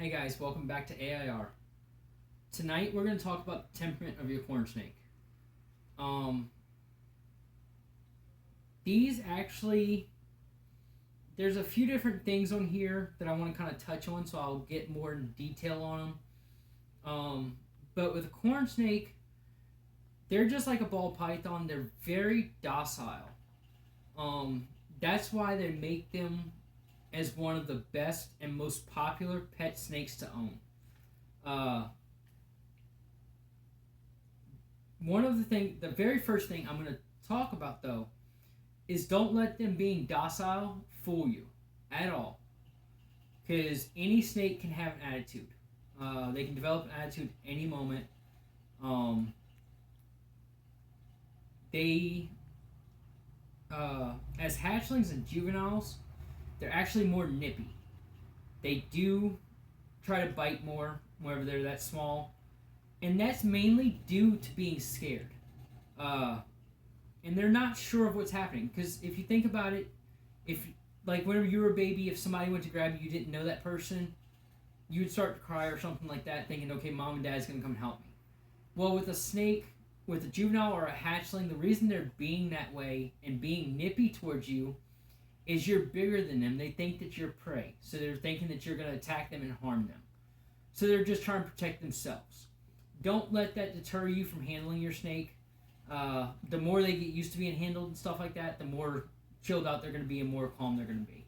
Hey guys, welcome back to AIR. Tonight we're going to talk about the temperament of your corn snake. Um, these actually, there's a few different things on here that I want to kind of touch on, so I'll get more in detail on them. But with a corn snake, they're just like a ball python. They're very docile. Um, that's why they make them as one of the best and most popular pet snakes to own. Uh, the very first thing I'm going to talk about though, is don't let them being docile fool you at all. Because any snake can have an attitude. They can develop an attitude any moment. Um, they, as hatchlings and juveniles, they're actually more nippy. They do try to bite more whenever they're that small, and that's mainly due to being scared. Uh, and they're not sure of what's happening. Because if you think about it, if like whenever you were a baby, if somebody went to grab you, you didn't know that person, you would start to cry or something like that, thinking, okay, mom and dad's gonna come help me. Well, with a snake, with a juvenile or a hatchling, the reason they're being that way and being nippy towards you is you're bigger than them. They think that you're prey, so they're thinking that you're gonna attack them and harm them. So they're just trying to protect themselves. Don't let that deter you from handling your snake. The more they get used to being handled and stuff like that, the more chilled out they're going to be and more calm they're going to be.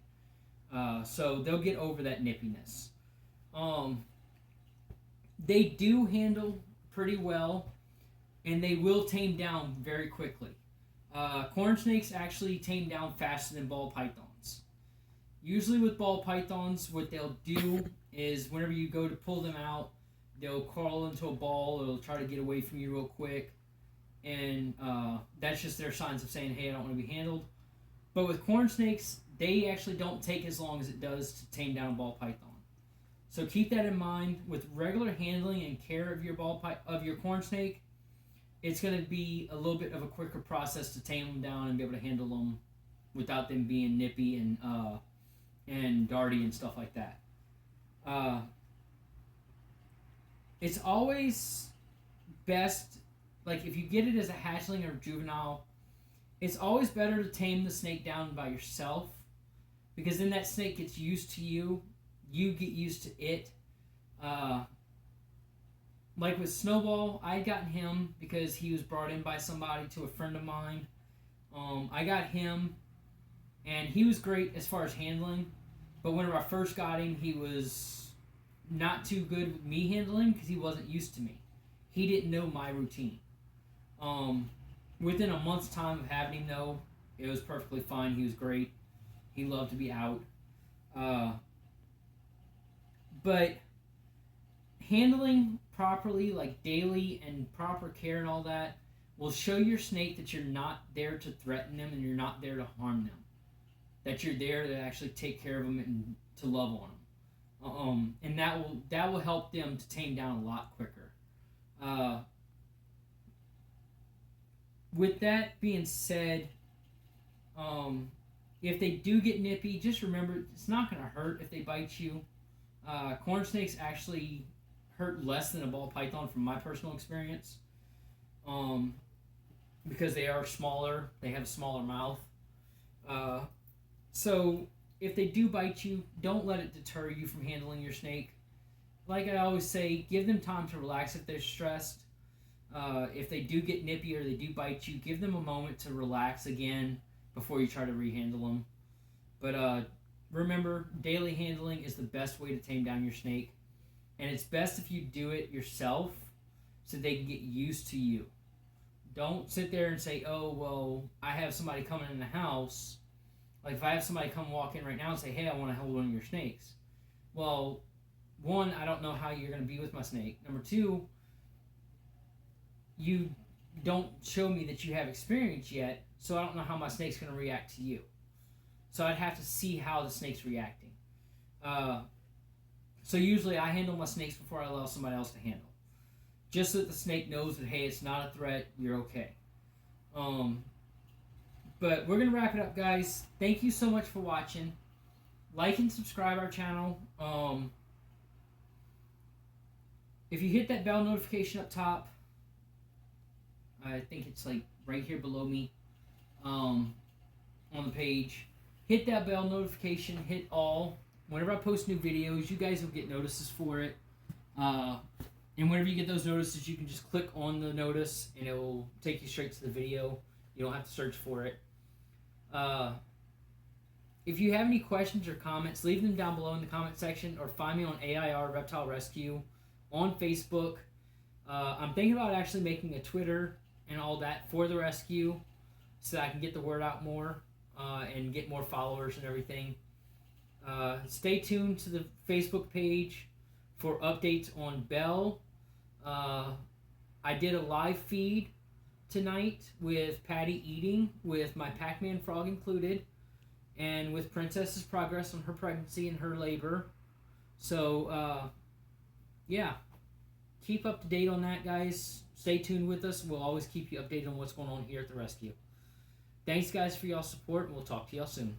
So they'll get over that nippiness. They do handle pretty well, and they will tame down very quickly. Corn snakes actually tame down faster than ball pythons. Usually with ball pythons, what they'll do is whenever you go to pull them out, they'll crawl into a ball. They'll try to get away from you real quick. And that's just their signs of saying, hey, I don't want to be handled. But with corn snakes, they actually don't take as long as it does to tame down a ball python. So keep that in mind. With regular handling and care of your of your corn snake, it's going to be a little bit of a quicker process to tame them down and be able to handle them without them being nippy and darty and stuff like that. It's always best, like if you get it as a hatchling or juvenile, it's always better to tame the snake down by yourself, because then that snake gets used to you, you get used to it. Like with Snowball, I had gotten him because he was brought in by somebody to a friend of mine. I got him, and he was great as far as handling, but whenever I first got him, he was not too good with me handling because he wasn't used to me. He didn't know my routine. Within a month's time of having him, though, it was perfectly fine. He was great. He loved to be out. But handling properly, like daily and proper care and all that, will show your snake that you're not there to threaten them and you're not there to harm them. That you're there to actually take care of them and to love on them. And that will help them to tame down a lot quicker. With that being said, if they do get nippy, just remember it's not going to hurt if they bite you. Corn snakes actually hurt less than a ball python from my personal experience, because they are smaller, they have a smaller mouth. So if they do bite you, don't let it deter you from handling your snake. Like I always say, give them time to relax if they're stressed. If they do get nippy or they do bite you, give them a moment to relax again before you try to rehandle them. But remember, daily handling is the best way to tame down your snake. And it's best if you do it yourself so they can get used to you. Don't sit there and say, oh, well, I have somebody coming in the house. Like if I have somebody come walk in right now and say, hey, I want to hold one of your snakes. Well, one, I don't know how you're going to be with my snake. Number two, you don't show me that you have experience yet, so I don't know how my snake's going to react to you. So I'd have to see how the snake's reacting. So usually I handle my snakes before I allow somebody else to handle. Just so that the snake knows that, hey, it's not a threat, you're okay. But we're going to wrap it up, guys. Thank you so much for watching. Like and subscribe our channel. If you hit that bell notification up top, I think it's like right here below me, on the page. Hit that bell notification. Hit all. Whenever I post new videos, you guys will get notices for it. And whenever you get those notices, you can just click on the notice, and it will take you straight to the video. You don't have to search for it. If you have any questions or comments, leave them down below in the comment section, or find me on AIR Reptile Rescue on Facebook. I'm thinking about actually making a Twitter and all that for the rescue, so that I can get the word out more and get more followers and everything. Stay tuned to the Facebook page for updates on Belle. I did a live feed tonight with Patty eating, with my Pac-Man frog included, and with Princess's progress on her pregnancy and her labor. So, yeah. Keep up to date on that, guys. Stay tuned with us. We'll always keep you updated on what's going on here at the rescue. Thanks, guys, for y'all's support, and we'll talk to y'all soon.